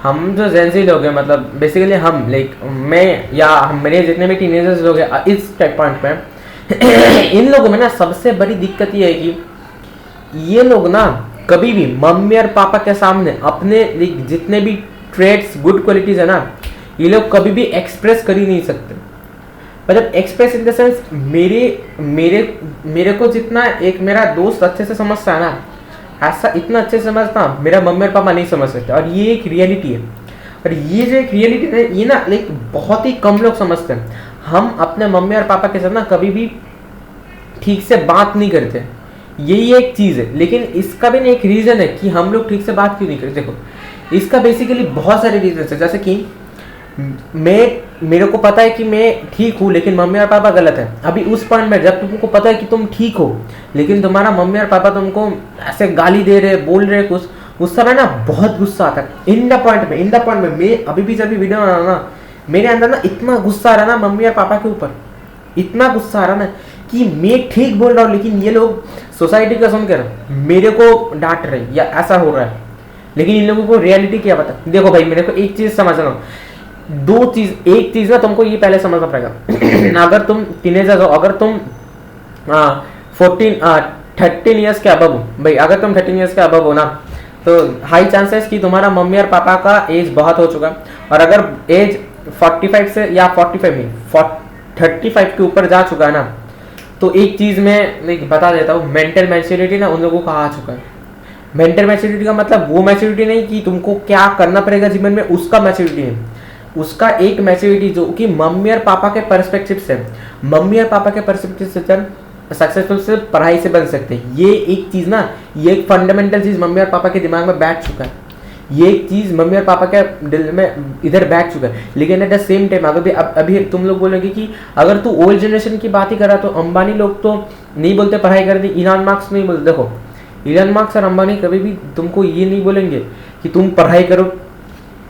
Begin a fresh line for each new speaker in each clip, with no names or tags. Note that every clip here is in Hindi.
हम जो जेंजी लोग हैं, मतलब बेसिकली हम लाइक मैं या मेरे जितने भी टीनेजर्स लोग हैं इस पॉइंट पे इन लोगों में ना सबसे बड़ी दिक्कत ये है कि ये लोग ना कभी भी मम्मी और पापा के सामने अपने जितने भी ट्रेड्स गुड क्वालिटीज है ना, ये लोग कभी भी एक्सप्रेस कर ही नहीं सकते। मतलब एक्सप्रेस इन द सेंस मेरे मेरे मेरे को जितना एक मेरा दोस्त अच्छे से समझता है ना, ऐसा इतना अच्छे से समझता मेरा मम्मी और पापा नहीं समझ सकते। और ये एक रियलिटी है, और ये जो एक रियलिटी है ये ना लाइक बहुत ही कम लोग समझते हैं। हम अपने मम्मी और पापा के साथ ना कभी भी ठीक से बात नहीं करते, यही एक चीज़ है। लेकिन इसका भी ना एक रीज़न है कि हम लोग ठीक से बात क्यों नहीं करते। देखो इसका बेसिकली बहुत सारे रीजन है, जैसे कि मेरे को पता है कि मैं ठीक हूँ लेकिन मम्मी और पापा गलत है। अभी उस पॉइंट में जब तुमको पता है कि तुम ठीक हो लेकिन तुम्हारा मम्मी और पापा तुमको ऐसे गाली दे रहे बोल रहे कुछ, उस समय ना बहुत गुस्सा आता है। इन द पॉइंट में मैं अभी भी जब भी वीडियो बना रहा ना, मेरे अंदर ना इतना गुस्सा आ रहा ना मम्मी और पापा के ऊपर, इतना गुस्सा आ रहा ना कि मैं ठीक बोल रहा हूँ लेकिन ये लोग सोसाइटी का सुनकर मेरे को डांट रहे या ऐसा हो रहा है। लेकिन इन लोगों को रियलिटी क्या पता। देखो भाई मेरे को एक चीज समझना, दो चीज, एक चीज ना तुमको ये पहले समझना पड़ेगा। अगर तुम टीनेजर हो, अगर तुम 13 ईयर्स के अबव हो भाई, अगर तुम 13 ईयर्स के अबव हो ना तो हाई चांसेस कि तुम्हारा मम्मी और पापा का एज बहुत हो चुका। और अगर एज 45 से या 45 नहीं 35 के ऊपर जा चुका है ना, तो एक चीज मैं बता देता हूँ, मेंटल मैच्योरिटी ना उन लोगों का आ चुका है। मेंटल मैच्योरिटी का मतलब वो मैच्योरिटी नहीं कि तुमको क्या करना पड़ेगा जीवन में, उसका मैच्योरिटी है। उसका एक मैच्योरिटी जो कि मम्मी और पापा के पर्सपेक्टिव से, मम्मी और पापा के पर्सपेक्टिव से सक्सेसफुल से पढ़ाई से बन सकते हैं। ये एक चीज़ ना, ये एक फंडामेंटल चीज़ मम्मी और पापा के दिमाग में बैठ चुका है। ये एक चीज़ मम्मी और पापा के दिल में इधर बैठ चुका है। लेकिन एट द सेम टाइम अगर भी अभी तुम लोग बोलोगे कि अगर तू ओल्ड जनरेशन की बात ही कर रहा तो अंबानी लोग तो नहीं बोलते पढ़ाई कर दी, इलॉन मस्क नहीं बोलते। देखो इलॉन मस्क और अंबानी कभी भी तुमको ये नहीं बोलेंगे कि तुम पढ़ाई करो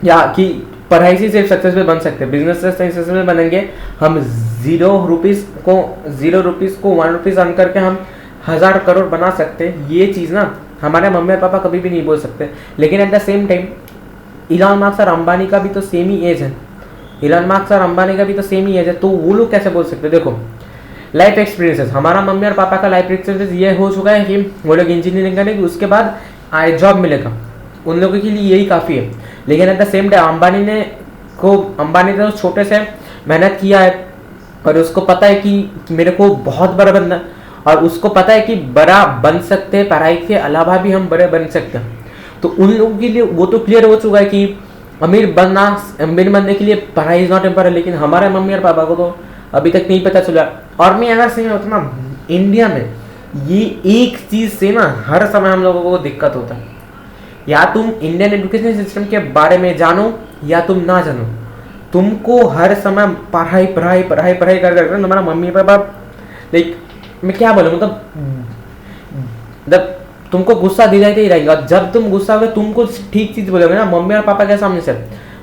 या कि पढ़ाई से सिर्फ सक्सेसफुल बन सकते हैं, बिजनेस से सक्सेसफुल बनेंगे। हम 0 रुपीज़ को 1 रुपीज़ अर्न करके हम 1000 करोड़ बना सकते हैं। ये चीज़ ना हमारे मम्मी और पापा कभी भी नहीं बोल सकते। लेकिन at the same time Elon Musk और अंबानी का भी तो सेम ही एज है, इलॉन मस्क और अंबानी का भी तो सेम ही एज है, तो वो लोग कैसे बोल सकते हैं। देखो लाइफ एक्सपीरियंसेस, हमारा मम्मी और पापा का लाइफ एक्सपीरियंसेस ये हो चुका है कि वो लोग इंजीनियरिंग करेंगे उसके बाद जॉब मिलेगा, उन लोगों के लिए यही काफ़ी है। लेकिन at the same time Ambani ने छोटे से मेहनत किया है और उसको पता है कि मेरे को बहुत बड़ा बनना है, और उसको पता है कि बड़ा बन सकते हैं, पढ़ाई के अलावा भी हम बड़े बन सकते हैं। तो उन लोगों के लिए वो तो क्लियर हो चुका है कि अमीर बनने के लिए पढ़ाई इज नॉट इम्पोर्टेंट। लेकिन हमारे मम्मी और पापा को तो अभी तक नहीं पता चला। और मैं अगर सही होता ना, इंडिया में ये एक चीज़ से ना हर समय हम लोगों को दिक्कत होता है, या तुम इंडियन एजुकेशन सिस्टम के बारे में जानो या तुम ना जानो, तुमको हर समय पढ़ाई पढ़ाई पढ़ाई पढ़ाई कर तुम्हारा मम्मी पापा लाइक मैं क्या बोलूँ, मतलब जब तुमको गुस्सा दिलाते ही रहेगा। जब तुम गुस्सा होगे तुमको ठीक चीज़ बोलोगे ना मम्मी और पापा के सामने से,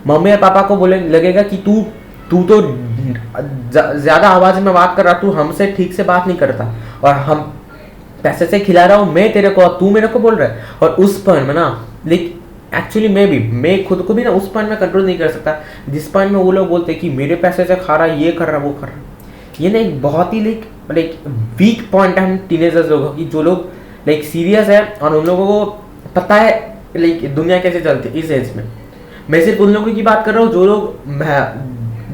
मम्मी और पापा को बोले लगेगा कि तू तो ज़्यादा आवाज़ में बात कर रहा, तू हमसे ठीक से बात नहीं करता, और हम पैसे से खिला रहा हूँ मैं तेरे को और तू मेरे को बोल रहा है। और उस पॉइंट में ना लाइक एक्चुअली मैं खुद को भी ना उस पॉइंट में कंट्रोल नहीं कर सकता जिस पॉइंट में वो लोग बोलते हैं कि मेरे पैसे से खा रहा, ये कर रहा वो कर रहा। ये ना एक बहुत ही लाइक वीक पॉइंट है हम टीनेजर्स लोगों की, जो लोग लाइक सीरियस है और उन लोगों को पता है लाइक दुनिया कैसे चलती है। इस एज में मैं सिर्फ उन लोगों की बात कर रहा हूँ जो लोग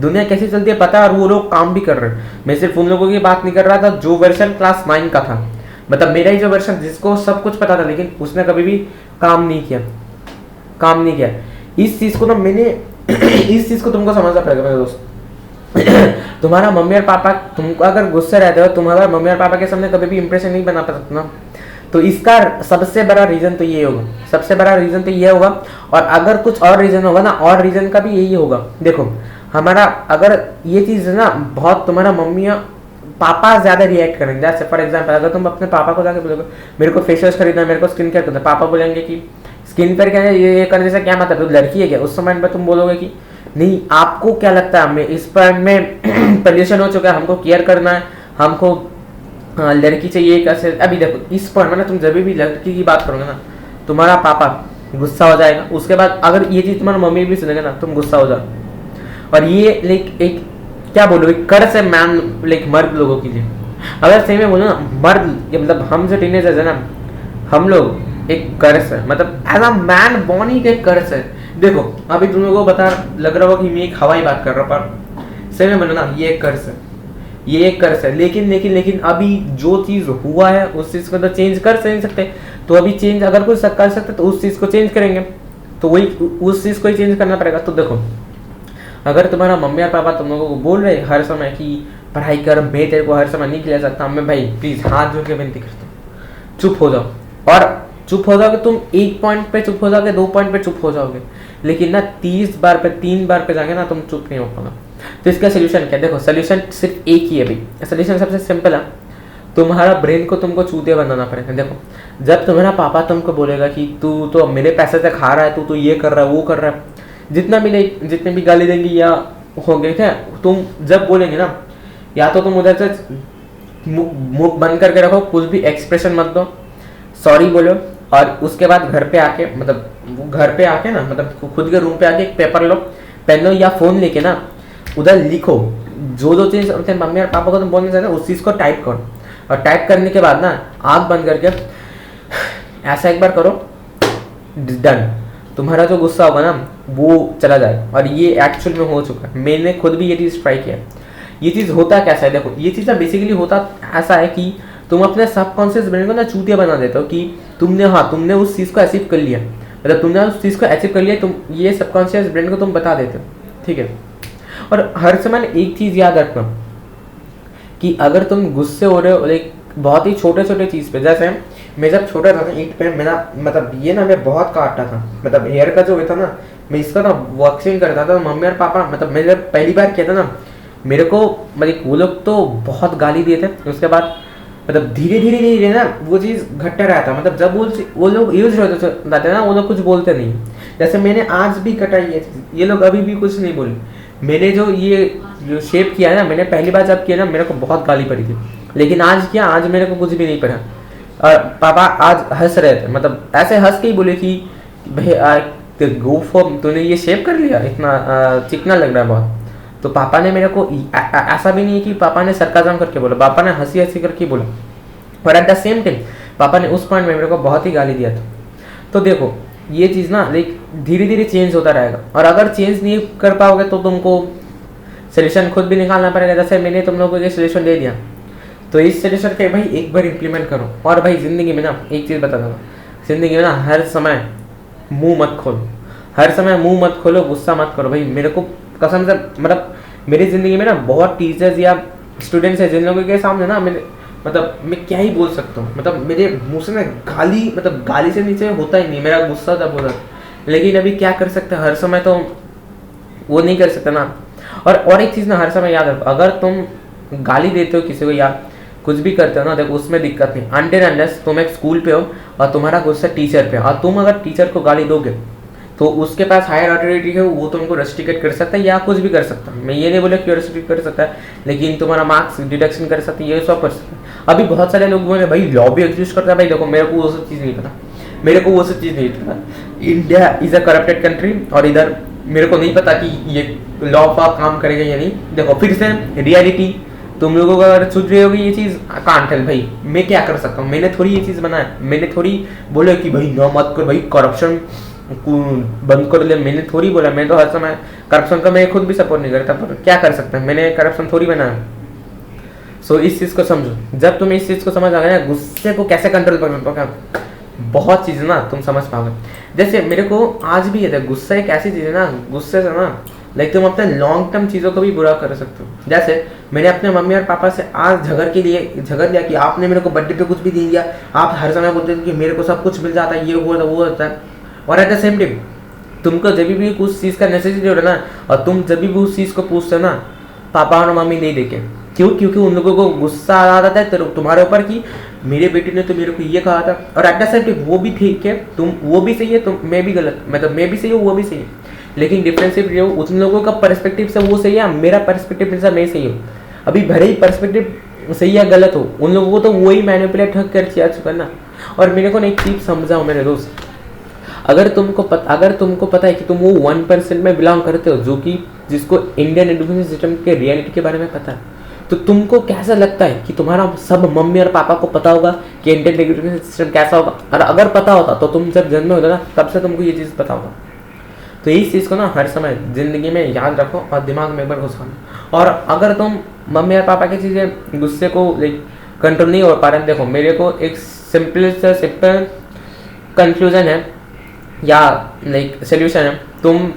दुनिया कैसे चलती है पता है और वो लोग काम भी कर रहे हैं। मैं सिर्फ उन लोगों की बात नहीं कर रहा था जो वर्षन क्लास 9 का था, मतलब मेरा ही जो वर्षन जिसको सब कुछ पता था लेकिन उसने कभी भी काम नहीं किया। इस चीज़ को ना मैंने इस चीज़ को तुमको समझना पड़ेगा मेरे दोस्त। तुम्हारा मम्मी और पापा तुमको अगर गुस्से रहते हो, तुम्हारा मम्मी और पापा के सामने कभी भी इंप्रेशन नहीं बना पाता ना, तो इसका सबसे बड़ा रीज़न तो ये होगा। और अगर कुछ और रीज़न होगा ना, और रीज़न का भी यही होगा। देखो हमारा अगर ये चीज़ ना बहुत तुम्हारा मम्मी पापा ज़्यादा रिएक्ट करेंगे। जैसे फॉर एग्जांपल अगर तुम अपने पापा को जाकर बोलोगे मेरे को फेस वॉश खरीदना है, मेरे को स्किन केयर करना है, पापा बोलेंगे कि स्किन केयर क्या है, ये करने से क्या मतलब, तो लड़की है क्या। उस समय पर तुम बोलोगे कि नहीं आपको क्या लगता है, हमें इस पर में पोल्यूशन हो चुका है, हमको केयर करना है, हमको लड़की चाहिए कैसे। अभी देखो इस पर में ना तुम जब भी लड़की की बात करोगे ना, तुम्हारा पापा गुस्सा हो जाएगा। उसके बाद अगर ये चीज़ तुम्हारा मम्मी भी सुनेगा ना, तुम गुस्सा हो जाओ। और ये लाइक एक क्या बोलो, एक कर्स है मैन, लाइक मर्द लोगों के लिए। अगर सही में बोलो ना, मर्द ये मतलब हम जो टीनेजर्स है ना, हम लोग एक कर्स है, मतलब एज अ मैन बॉर्न ही एक कर्स है। देखो अभी तुम लोगों को बता लग रहा होगा कि मैं एक हवाई बात कर रहा हूँ, पर सही में बोलो ना, ये एक कर्स है, ये एक कर्स है। लेकिन लेकिन लेकिन अभी जो चीज़ हुआ है उस चीज़ को तो चेंज कर नहीं सकते। तो अभी चेंज अगर कुछ कर सकते तो उस चीज़ को चेंज करेंगे, तो वही उस चीज़ को ही चेंज करना पड़ेगा। तो देखो अगर तुम्हारा मम्मी और पापा तुम लोगों को बोल रहे हर समय कि पढ़ाई कर, मैं तेरे को हर समय नहीं खिला सकता, मैं भाई प्लीज़ हाथ जोड़ के विनती करता हूँ चुप हो जाओ। और चुप हो जाओगे तुम, एक पॉइंट पे चुप हो जाओगे, 2 पॉइंट पे चुप हो जाओगे, लेकिन ना 30 बार पे 3 बार पे जाके ना तुम चुप नहीं हो पाओगे। तो इसका सोल्यूशन क्या है? देखो सोल्यूशन सिर्फ एक ही है भाई। सोल्यूशन सबसे सिंपल है, तुम्हारा ब्रेन को तुमको चूतिया बनाना पड़ेगा। देखो जब तुम्हारा पापा तुमको बोलेगा कि तू तो मेरे पैसे से खा रहा है, तू तो ये कर रहा है वो कर रहा है, जितने भी गाली देंगे या हो गए थे, तुम जब बोलेंगे ना, या तो तुम उधर से मुंह बंद करके रखो, कुछ भी एक्सप्रेशन मत दो, सॉरी बोलो, और उसके बाद घर पे आके ना, मतलब खुद के रूम पे आके एक पेपर लो, पेन लो या फोन लेके ना उधर लिखो जो चीज़ अपने मम्मी और पापा को तुम बोलना चाहते हो उस चीज़ को टाइप करो। और टाइप करने के बाद ना आँख बंद करके ऐसा एक बार करो, डन। तुम्हारा जो गुस्सा होगा ना वो चला जाए। और ये एक्चुअल में हो चुका है, मैंने खुद भी ये चीज़ ट्राई किया। ये चीज़ होता कैसा है? देखो ये चीज़ बेसिकली होता ऐसा है कि तुम अपने सबकॉन्शियस ब्रेन को ना चूतिया बना देते हो कि तुमने उस चीज़ को अचीव कर लिया, मतलब तुमने उस चीज़ को अचीव कर लिया, तुम ये सबकॉन्शियस ब्रेन को तुम बता देते हो, ठीक है। और हर समय एक चीज़ याद रखना कि अगर तुम गुस्से हो रहे हो लाइक बहुत ही छोटे छोटे चीज़ पे, जैसे मैं जब छोटा था ना, ईंट पे मेरा मतलब ये ना मैं बहुत काटता था, मतलब हेयर का जो था ना, मैं इसका ना वॉक्सिंग करता था। मम्मी और पापा मतलब मैं जब पहली बार किया था ना, मेरे को मतलब वो लोग तो बहुत गाली दिए थे। उसके बाद मतलब धीरे धीरे ना वो चीज़ घटता रहा था, मतलब जब वो लोग यूज होते थे ना, वो लोग कुछ बोलते नहीं। जैसे मैंने आज भी कटाई है, ये लोग अभी भी कुछ नहीं बोले। मैंने जो शेप किया है ना, मैंने पहली बार जब किया ना मेरे को बहुत गाली पड़ी थी, लेकिन आज किया, आज मेरे को कुछ भी नहीं पड़ा। और पापा आज हंस रहे थे, मतलब ऐसे हंस के ही बोले कि भाई गो फॉर, तूने ये शेप कर लिया, इतना चिकना लग रहा है बहुत। तो पापा ने मेरे को ऐसा भी नहीं है कि पापा ने सरकाज़म करके बोला, पापा ने हंसी हंसी करके बोला, पर एट द सेम टाइम पापा ने उस पॉइंट में मेरे को बहुत ही गाली दिया था। तो देखो ये चीज़ ना लाइक धीरे धीरे चेंज होता रहेगा, और अगर चेंज नहीं कर पाओगे तो तुमको सोल्यूशन खुद भी निकालना पड़ेगा। जैसे मैंने तुम लोगों को ये सोल्यूशन दे दिया, तो इस सोल्यूशन के भाई एक बार इम्प्लीमेंट करो। और भाई ज़िंदगी में ना एक चीज़ बता दूँगा, ज़िंदगी में ना हर समय मुंह मत खोलो, हर समय मुंह मत खोलो, गुस्सा मत करो। भाई मेरे को कसम से मतलब मेरी ज़िंदगी में ना बहुत टीचर्स या स्टूडेंट्स हैं जिन लोगों के सामने ना मैं क्या ही बोल सकता हूँ, मतलब मेरे मुंह से ना गाली से नीचे होता ही नहीं, मेरा गुस्सा तब होता। लेकिन अभी क्या कर सकते हैं, हर समय तो वो नहीं कर सकते ना। और एक चीज़ ना हर समय याद रखो, अगर तुम गाली देते हो किसी को या कुछ भी करते हो ना, देखो उसमें दिक्कत नहीं, अनटिल अनलेस तुम एक स्कूल पे हो और तुम्हारा गुस्सा टीचर पे, और तुम अगर टीचर को गाली दोगे तो उसके पास हायर अथॉरिटी है, वो तुमको रेस्ट्रिक्ट कर सकता है या कुछ भी कर सकता है। मैं ये नहीं बोला कि रेस्ट्रिक्ट कर सकता है, लेकिन तुम्हारा मार्क्स डिडक्शन कर सकता है, ये सब कर सकता है। अभी बहुत सारे लोग बोले भाई लॉ भी एग्जिस्ट करता है, भाई देखो मेरे को वो सब चीज़ नहीं पता, मेरे को वो सब चीज़ नहीं पता। India is a corrupted country, और इधर मेरे को नहीं पता कि ये लॉ काम करेगा या नहीं। देखो फिर से रियलिटी तुम लोगों को अगर सुझ रही होगी ये चीज़, कांट टेल भाई मैं क्या कर सकता हूँ, मैंने थोड़ी ये चीज़ बनाया, मैंने थोड़ी बोला कि भाई ना मत कर, भाई करप्शन बंद कर ले, मैंने थोड़ी बोला। मैं तो हर समय करप्शन का मैं खुद भी सपोर्ट नहीं करता, पर क्या कर सकते हैं, मैंने करप्शन थोड़ी बनाया। सो इस चीज़ को समझो, जब तुम इस चीज़ को समझ आ गए ना, गुस्से को कैसे कंट्रोल कर पाओगे, बहुत चीज़ें ना तुम समझ पाओगे। जैसे मेरे को आज भी ये था, गुस्सा एक ऐसी चीज़ है ना, गुस्से से ना लाइक तुम अपने लॉन्ग टर्म चीज़ों को भी बुरा कर सकते हो। जैसे मैंने अपने मम्मी और पापा से आज झगड़ लिया कि आपने मेरे को बर्थडे पे कुछ भी नहीं दिया, आप हर समय बोलते थे कि मेरे को सब कुछ मिल जाता है, ये हुआ था वो होता है। और एट द सेम टाइम तुमको जब भी कुछ चीज़ का नेसेसिटी हो रहा है ना, और तुम जब भी उस चीज़ को पूछते हो ना, पापा और मम्मी नहीं देखे, क्योंकि उन लोगों को गुस्सा आ जाता है तुम्हारे ऊपर कि मेरे बेटे ने तो मेरे को ये कहा था। और एट द सेम टाइम वो भी ठीक है, तुम वो भी सही है, तुम मैं भी गलत, मतलब मैं भी सही हूँ वो भी सही है, लेकिन डिफरेंस ये हो उन लोगों का पर्सपेक्टिव से वो सही है, मेरा पर्सपेक्टिव से मैं सही हूँ। अभी भले ही पर्सपेक्टिव सही या गलत हो, उन लोगों को तो वही मैनिपुलेट कर किया चुका ना। और मेरे को ना एक चीज़ समझाओ मेरे दोस्त, अगर तुमको पता है कि तुम वो 1% में बिलोंग करते हो जो कि जिसको इंडियन एजुकेशन सिस्टम के रियलिटी के बारे में पता है, तो तुमको कैसा लगता है कि तुम्हारा सब मम्मी और पापा को पता होगा कि इंडियन एजुकेशन सिस्टम कैसा होगा? और अगर पता होता तो तुम जब जन्मे होते ना तब से तुमको ये चीज़ पता होगा। तो इस चीज़ को ना हर समय ज़िंदगी में याद रखो और दिमाग में एक बार घुसाओ। और अगर तुम मम्मी और पापा की चीज़ें गुस्से को लाइक कंट्रोल नहीं हो पा रहे, देखो मेरे को एक सिंपल कंक्लूजन है या लाइक सोल्यूशन है। तुम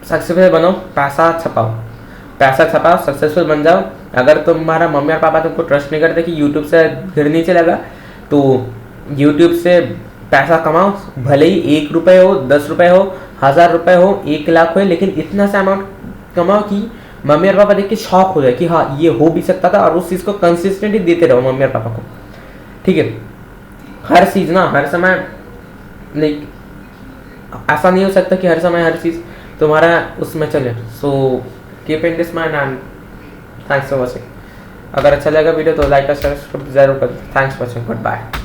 सक्सेसफुल बनो, पैसा छपाओ, सक्सेसफुल बन जाओ। अगर तुम्हारा मम्मी और पापा तुमको ट्रस्ट नहीं करते कि यूट्यूब से घर नीचे लगा, तो यूट्यूब से पैसा कमाओ, भले ही 1 रुपये हो, 10 रुपये हो, 1000 रुपये हो, 1 लाख हो, लेकिन इतना सा अमाउंट कमाओ कि मम्मी और पापा देख के शॉक हो जाए कि हाँ ये हो भी सकता था, और उस चीज़ को कंसिस्टेंटली देते रहो मम्मी और पापा को, ठीक है। हर चीज़ ना हर समय लाइक ऐसा नहीं हो सकता कि हर समय हर चीज़ तुम्हारा उसमें चले। So keep in this mind and thanks for watching. अगर अच्छा लगा वीडियो तो लाइक और सब्सक्राइब जरूर कर। Thanks for watching, good bye.